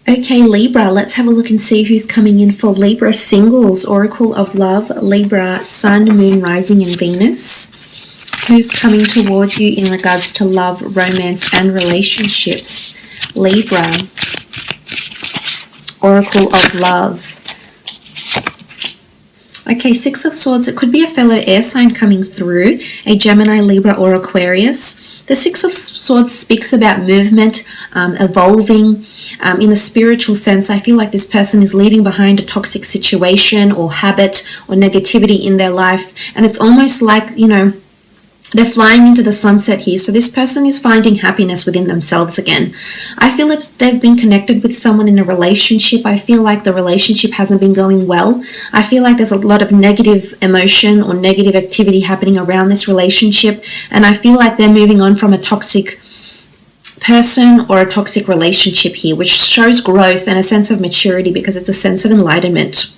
Okay, Libra, let's have a look and see who's coming in for Libra singles. Oracle of Love, Libra, Sun, Moon, Rising, and Venus. Who's coming towards you in regards to love, romance, and relationships? Libra, Oracle of Love. Okay, Six of Swords. It could be a fellow air sign coming through, a Gemini, Libra, or Aquarius. The Six of Swords speaks about movement, evolving. In the spiritual sense, I feel like this person is leaving behind a toxic situation or habit or negativity in their life. And it's almost like, you know, they're flying into the sunset here. So this person is finding happiness within themselves again. I feel if they've been connected with someone in a relationship, I feel like the relationship hasn't been going well. I feel like there's a lot of negative emotion or negative activity happening around this relationship. And I feel like they're moving on from a toxic person or a toxic relationship here, which shows growth and a sense of maturity because it's a sense of enlightenment.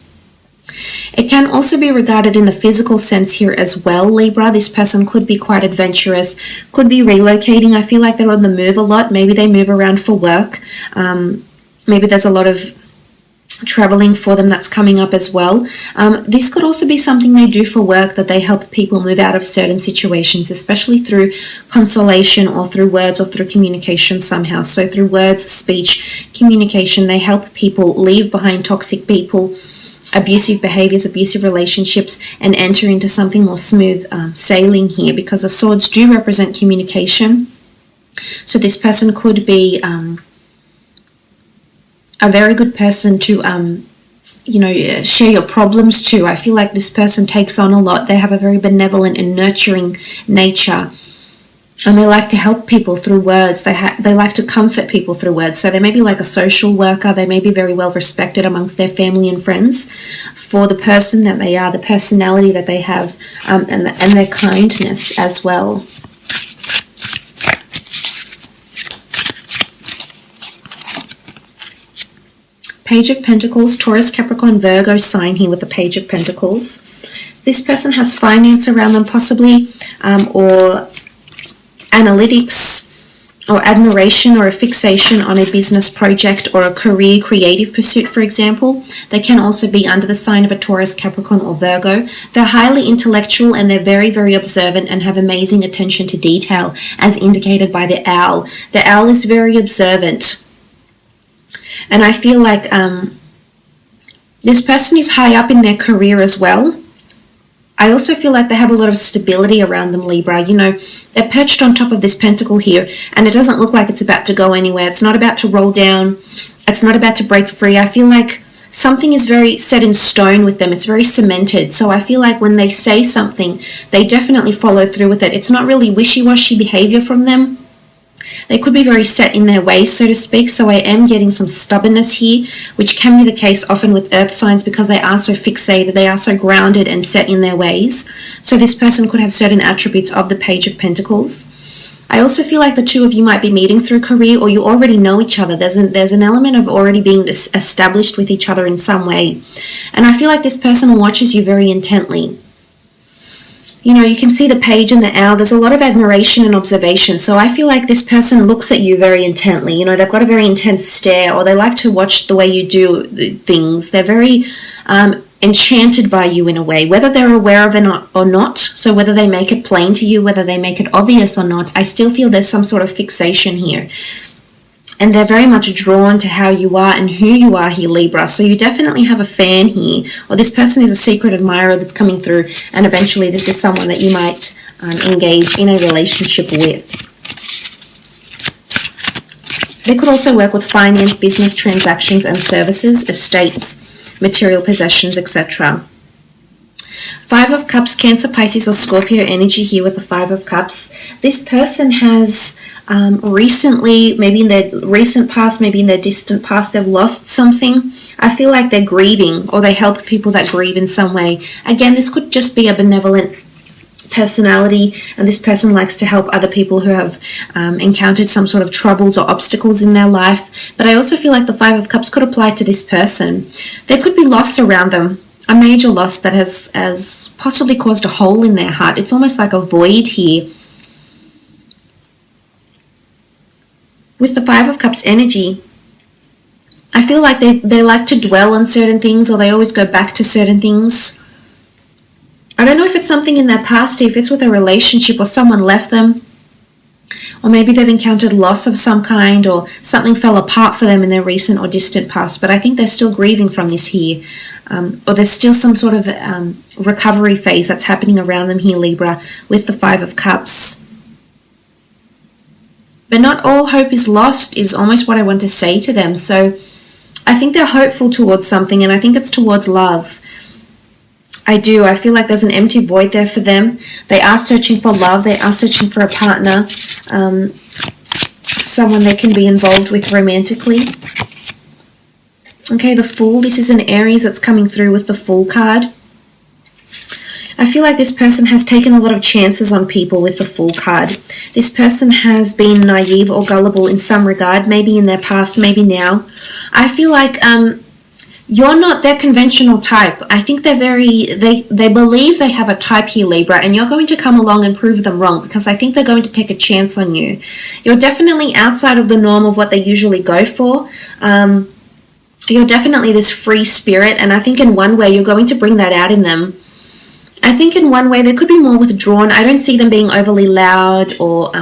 It can also be regarded in the physical sense here as well, Libra. This person could be quite adventurous, could be relocating. I feel like they're on the move a lot. Maybe they move around for work. Maybe there's a lot of traveling for them that's coming up as well. This could also be something they do for work, that they help people move out of certain situations, especially through consolation or through words or through communication somehow. So through words, speech, communication, they help people leave behind toxic people, abusive behaviors, abusive relationships, and enter into something more smooth sailing here, because the swords do represent communication. So this person could be a very good person to share your problems to. I feel like this person takes on a lot. They have a very benevolent and nurturing nature, and they like to help people through words. They like to comfort people through words. So they may be like a social worker. They may be very well respected amongst their family and friends for the person that they are, the personality that they have, and their kindness as well. Page of Pentacles, Taurus, Capricorn, Virgo sign here with the Page of Pentacles. This person has finance around them possibly, or analytics or admiration or a fixation on a business project or a career creative pursuit, for example. They can also be under the sign of a Taurus, Capricorn, or Virgo. They're highly intellectual and they're very, very observant and have amazing attention to detail, as indicated by the owl. The owl is very observant. And I feel like this person is high up in their career as well. I also feel like they have a lot of stability around them, Libra. You know, they're perched on top of this pentacle here, and it doesn't look like it's about to go anywhere. It's not about to roll down. It's not about to break free. I feel like something is very set in stone with them. It's very cemented. So I feel like when they say something, they definitely follow through with it. It's not really wishy-washy behavior from them. They could be very set in their ways, so to speak. So I am getting some stubbornness here, which can be the case often with earth signs because they are so fixated, they are so grounded and set in their ways. So this person could have certain attributes of the Page of Pentacles. I also feel like the two of you might be meeting through career, or you already know each other. There's an element of already being established with each other in some way. And I feel like this person watches you very intently. You know, you can see the page and the owl. There's a lot of admiration and observation. So I feel like this person looks at you very intently. You know, they've got a very intense stare, or they like to watch the way you do things. They're very enchanted by you in a way, whether they're aware of it or not. So whether they make it plain to you, whether they make it obvious or not, I still feel there's some sort of fixation here. And they're very much drawn to how you are and who you are here, Libra. So you definitely have a fan here, or this person is a secret admirer that's coming through, and eventually this is someone that you might engage in a relationship with. They could also work with finance, business transactions and services, estates, material possessions, etc. Five of Cups, Cancer, Pisces or Scorpio energy here with the Five of Cups. This person has recently, maybe in their recent past, maybe in their distant past, they've lost something. I feel like they're grieving, or they help people that grieve in some way. Again, this could just be a benevolent personality, and this person likes to help other people who have encountered some sort of troubles or obstacles in their life. But I also feel like the Five of Cups could apply to this person. There could be loss around them, a major loss that has possibly caused a hole in their heart. It's almost like a void here. With the Five of Cups energy, I feel like they like to dwell on certain things, or they always go back to certain things. I don't know if it's something in their past, if it's with a relationship or someone left them, or maybe they've encountered loss of some kind, or something fell apart for them in their recent or distant past, but I think they're still grieving from this here, or there's still some sort of recovery phase that's happening around them here, Libra, with the Five of Cups. But not all hope is lost is almost what I want to say to them. So I think they're hopeful towards something, and I think it's towards love. I do. I feel like there's an empty void there for them. They are searching for love. They are searching for a partner, someone they can be involved with romantically. Okay, the Fool. This is an Aries that's coming through with the Fool card. I feel like this person has taken a lot of chances on people with the Fool card. This person has been naive or gullible in some regard, maybe in their past, maybe now. I feel like you're not their conventional type. I think they're they believe they have a type here, Libra, and you're going to come along and prove them wrong, because I think they're going to take a chance on you. You're definitely outside of the norm of what they usually go for. You're definitely this free spirit, and I think in one way you're going to bring that out in them. I think in one way they could be more withdrawn. I don't see them being overly loud or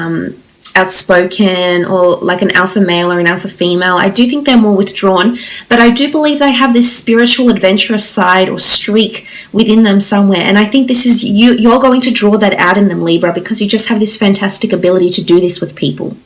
outspoken, or like an alpha male or an alpha female. I do think they're more withdrawn, but I do believe they have this spiritual adventurous side or streak within them somewhere, and I think this is you're going to draw that out in them, Libra, because you just have this fantastic ability to do this with people.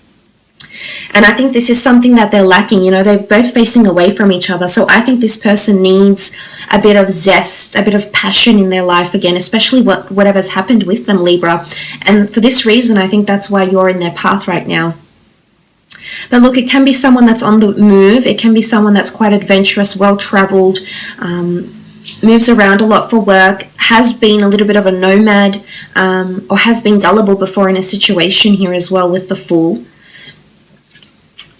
And I think this is something that they're lacking. You know, they're both facing away from each other. So I think this person needs a bit of zest, a bit of passion in their life again, especially whatever's happened with them, Libra. And for this reason, I think that's why you're in their path right now. But look, it can be someone that's on the move. It can be someone that's quite adventurous, well-traveled, moves around a lot for work, has been a little bit of a nomad, or has been gullible before in a situation here as well with the Fool.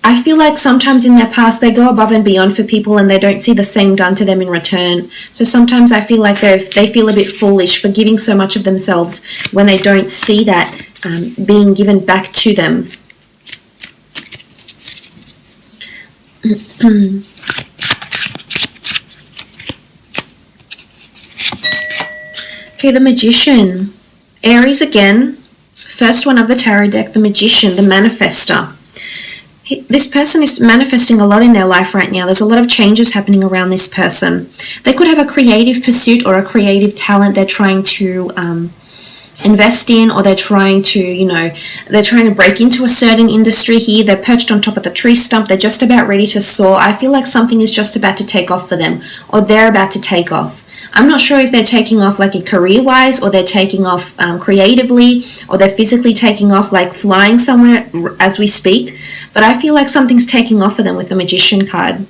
I feel like sometimes in their past they go above and beyond for people and they don't see the same done to them in return. So sometimes I feel like they feel a bit foolish for giving so much of themselves when they don't see that being given back to them. Okay, the Magician. Aries again. First one of the tarot deck, the Magician, the manifester. This person is manifesting a lot in their life right now. There's a lot of changes happening around this person. They could have a creative pursuit or a creative talent they're trying to invest in, or they're trying to, they're trying to break into a certain industry here. They're perched on top of the tree stump. They're just about ready to soar. I feel like something is just about to take off for them, or they're about to take off. I'm not sure if they're taking off like career-wise, or they're taking off creatively, or they're physically taking off like flying somewhere as we speak. But I feel like something's taking off for them with the Magician card.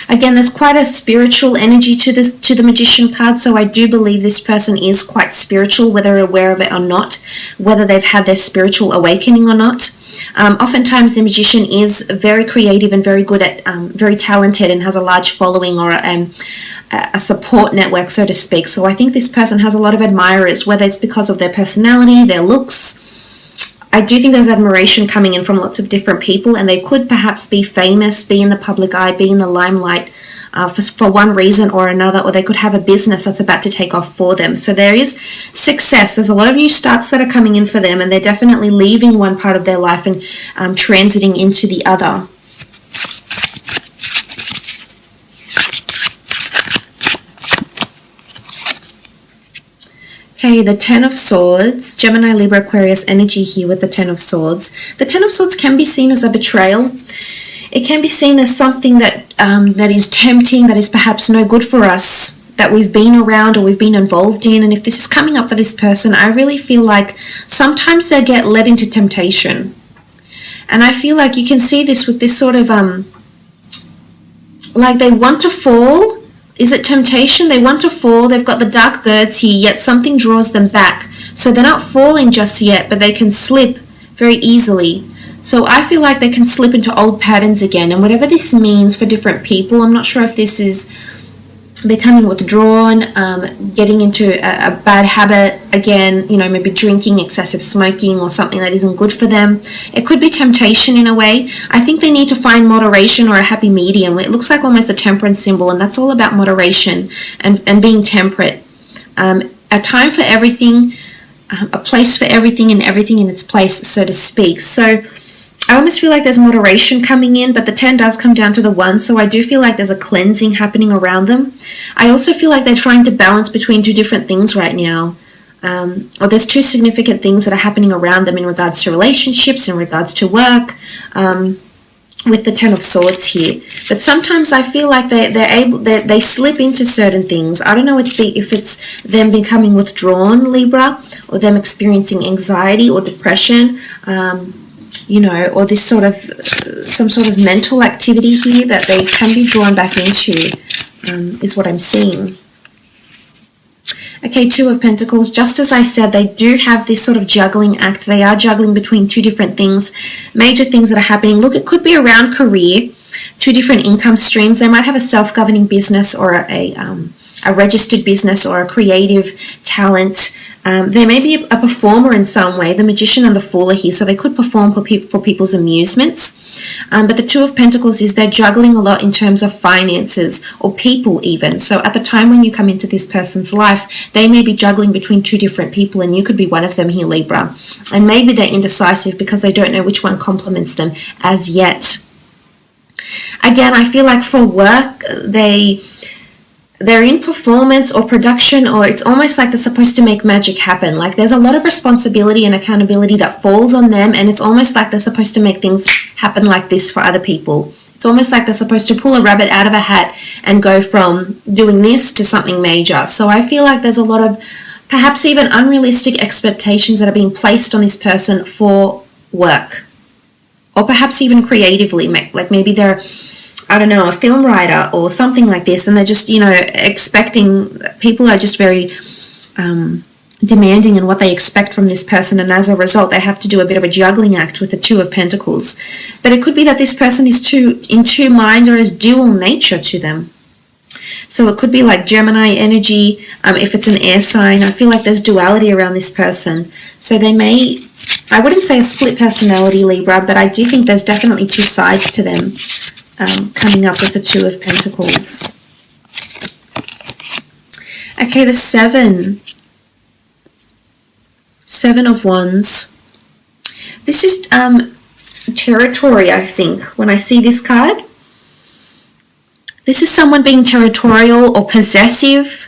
Again, there's quite a spiritual energy to the Magician card, so I do believe this person is quite spiritual, whether they're aware of it or not, whether they've had their spiritual awakening or not. Oftentimes the Magician is very creative and very good at, very talented, and has a large following or a support network, so to speak. So I think this person has a lot of admirers, whether it's because of their personality, their looks. I do think there's admiration coming in from lots of different people, and they could perhaps be famous, be in the public eye, be in the limelight for one reason or another, or they could have a business that's about to take off for them. So there is success. There's a lot of new starts that are coming in for them, and they're definitely leaving one part of their life and transiting into the other. Okay, the Ten of Swords, Gemini, Libra, Aquarius energy here with the Ten of Swords. The Ten of Swords can be seen as a betrayal. It can be seen as something that that is tempting, that is perhaps no good for us, that we've been around or we've been involved in. And if this is coming up for this person, I really feel like sometimes they get led into temptation. And I feel like you can see this with this sort of, like they want to fall. Is it temptation? They want to fall. They've got the dark birds here, yet something draws them back. So they're not falling just yet, but they can slip very easily. So I feel like they can slip into old patterns again. And whatever this means for different people, I'm not sure if this is becoming withdrawn, getting into a bad habit again, you know, maybe drinking, excessive smoking, or something that isn't good for them. It could be temptation in a way. I think they need to find moderation or a happy medium. It looks like almost a temperance symbol, and that's all about moderation and being temperate. A time for everything, a place for everything, and everything in its place, so to speak. So I almost feel like there's moderation coming in, but the 10 does come down to the 1, so I do feel like there's a cleansing happening around them. I also feel like they're trying to balance between two different things right now, or there's two significant things that are happening around them in regards to relationships, in regards to work, with the 10 of Swords here. But sometimes I feel like they slip into certain things. I don't know if it's them becoming withdrawn, Libra, or them experiencing anxiety or depression, you know, or this sort of, some sort of mental activity here that they can be drawn back into, is what I'm seeing. Okay, 2 of Pentacles. Just as I said, they do have this sort of juggling act. They are juggling between two different things, major things that are happening. Look, it could be around career, two different income streams. They might have a self-governing business or a registered business or a creative talent. They may be a performer in some way. The Magician and the Fool are here, so they could perform for people's amusements. But the 2 of Pentacles is they're juggling a lot in terms of finances or people even. So at the time when you come into this person's life, they may be juggling between two different people, and you could be one of them here, Libra. And maybe they're indecisive because they don't know which one complements them as yet. Again, I feel like for work, they're in performance or production, or it's almost like they're supposed to make magic happen. Like there's a lot of responsibility and accountability that falls on them, and it's almost like they're supposed to make things happen like this for other people. It's almost like they're supposed to pull a rabbit out of a hat and go from doing this to something major. So I feel like there's a lot of perhaps even unrealistic expectations that are being placed on this person for work, or perhaps even creatively. Like maybe they're, I don't know, a film writer or something like this, and they're just, you know, expecting, people are just very demanding in what they expect from this person, and as a result they have to do a bit of a juggling act with the 2 of Pentacles. But it could be that this person is in two minds, or has dual nature to them. So it could be like Gemini energy, if it's an air sign. I feel like there's duality around this person. So they may, I wouldn't say a split personality, Libra, but I do think there's definitely two sides to them. Coming up with the 2 of Pentacles. Okay, the 7 of Wands. This is territory, I think, when I see this card. This is someone being territorial or possessive,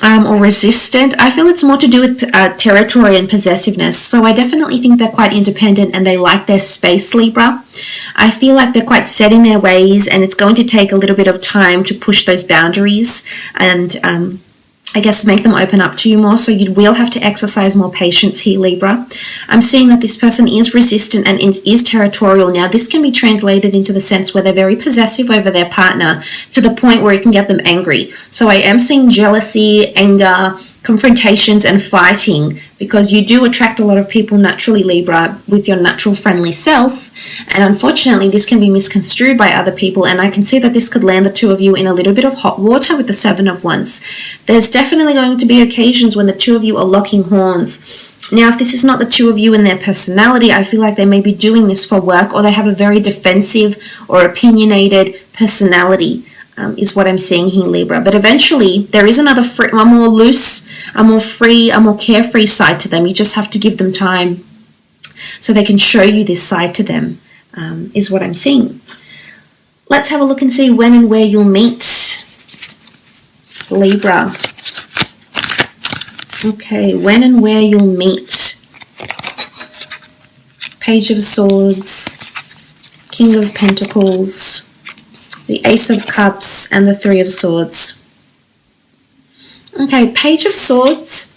or resistant. I feel it's more to do with territory and possessiveness. So I definitely think they're quite independent and they like their space, Libra. I feel like they're quite set in their ways, and it's going to take a little bit of time to push those boundaries and I guess make them open up to you more. So you will have to exercise more patience here, Libra. I'm seeing that this person is resistant and is territorial. Now, this can be translated into the sense where they're very possessive over their partner to the point where it can get them angry. So I am seeing jealousy, anger, confrontations, and fighting, because you do attract a lot of people naturally, Libra, with your natural friendly self, and unfortunately this can be misconstrued by other people, and I can see that this could land the 2 of you in a little bit of hot water with the 7 of Wands. There's definitely going to be occasions when the 2 of you are locking horns. Now, if this is not the 2 of you in their personality, I feel like they may be doing this for work, or they have a very defensive or opinionated personality. Is what I'm seeing here, Libra. But eventually there is another a more loose, a more free, a more carefree side to them. You just have to give them time so they can show you this side to them, is what I'm seeing. Let's have a look and see when and where you'll meet, Libra. Okay, when and where you'll meet. Page of Swords, King of Pentacles, the Ace of Cups, and the 3 of Swords. Okay, Page of Swords.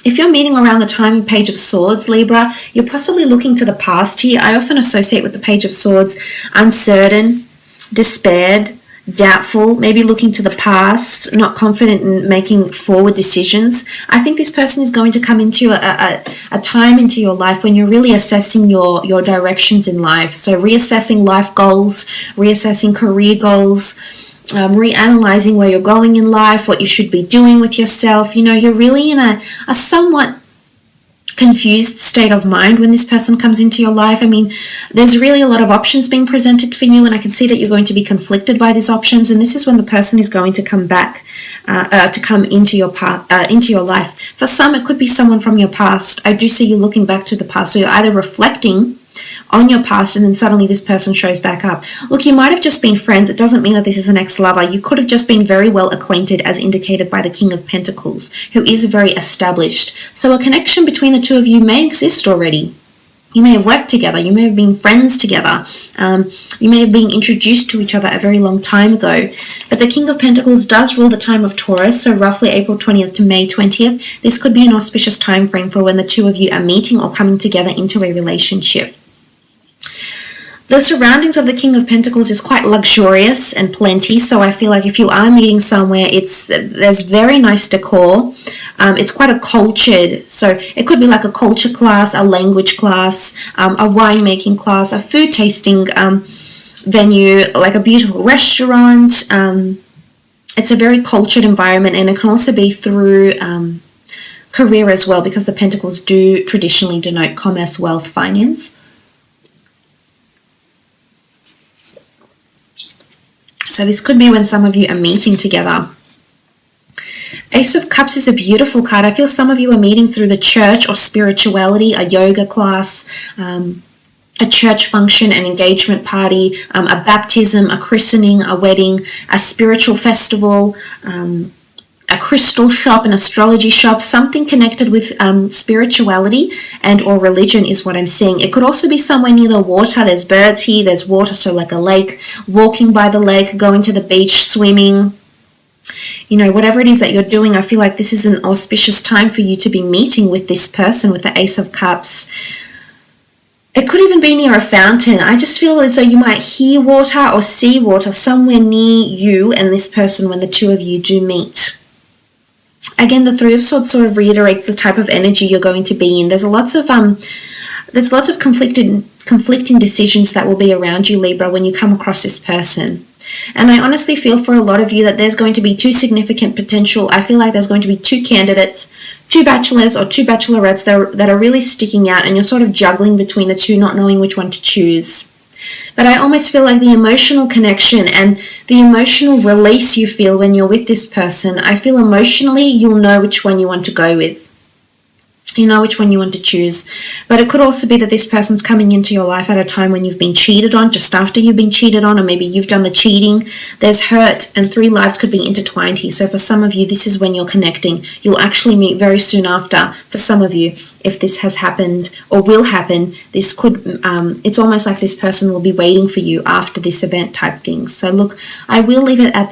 If you're meeting around the time of Page of Swords, Libra, you're possibly looking to the past here. I often associate with the Page of Swords uncertain, despaired, doubtful, maybe looking to the past, not confident in making forward decisions. I think this person is going to come into a time into your life when you're really assessing your directions in life. So reassessing life goals, reassessing career goals, reanalyzing where you're going in life, what you should be doing with yourself. You know, you're really in a somewhat confused state of mind when this person comes into your life. I mean, there's really a lot of options being presented for you, and I can see that you're going to be conflicted by these options, and this is when the person is going to come back to come into your life. For some, it could be someone from your past. I do see you looking back to the past, so you're either reflecting on your past and then suddenly this person shows back up. Look, you might have just been friends. It doesn't mean that this is an ex-lover. You could have just been very well acquainted, as indicated by the King of Pentacles, who is very established. So a connection between the two of you may exist already. You may have worked together. You may have been friends together. You may have been introduced to each other a very long time ago. But the King of Pentacles does rule the time of Taurus, so roughly April 20th to May 20th. This could be an auspicious time frame for when the two of you are meeting or coming together into a relationship. The surroundings of the King of Pentacles is quite luxurious and plenty, so I feel like if you are meeting somewhere, there's very nice decor. It's quite a cultured, so it could be like a culture class, a language class, a winemaking class, a food tasting venue, like a beautiful restaurant. It's a very cultured environment, and it can also be through career as well, because the Pentacles do traditionally denote commerce, wealth, finance. So this could be when some of you are meeting together. Ace of Cups is a beautiful card. I feel some of you are meeting through the church or spirituality, a yoga class, a church function, an engagement party, a baptism, a christening, a wedding, a spiritual festival, a crystal shop, an astrology shop, something connected with spirituality and or religion is what I'm seeing. It could also be somewhere near the water. There's birds here, there's water, so like a lake, walking by the lake, going to the beach, swimming. You know, whatever it is that you're doing, I feel like this is an auspicious time for you to be meeting with this person with the Ace of Cups. It could even be near a fountain. I just feel as though you might hear water or see water somewhere near you and this person when the two of you do meet. Again, the Three of Swords sort of reiterates the type of energy you're going to be in. There's lots of conflicting decisions that will be around you, Libra, when you come across this person. And I honestly feel for a lot of you that there's going to be two significant potential. I feel like there's going to be two candidates, two bachelors or two bachelorettes that are really sticking out, and you're sort of juggling between the two, not knowing which one to choose. But I almost feel like the emotional connection and the emotional release you feel when you're with this person, I feel emotionally you'll know which one you want to go with. You know which one you want to choose. But it could also be that this person's coming into your life at a time when you've been cheated on, just after you've been cheated on, or maybe you've done the cheating. There's hurt, and three lives could be intertwined here. So for some of you, this is when you're connecting. You'll actually meet very soon after. For some of you, if this has happened or will happen, this could, it's almost like this person will be waiting for you after this event type thing. So look, I will leave it at that.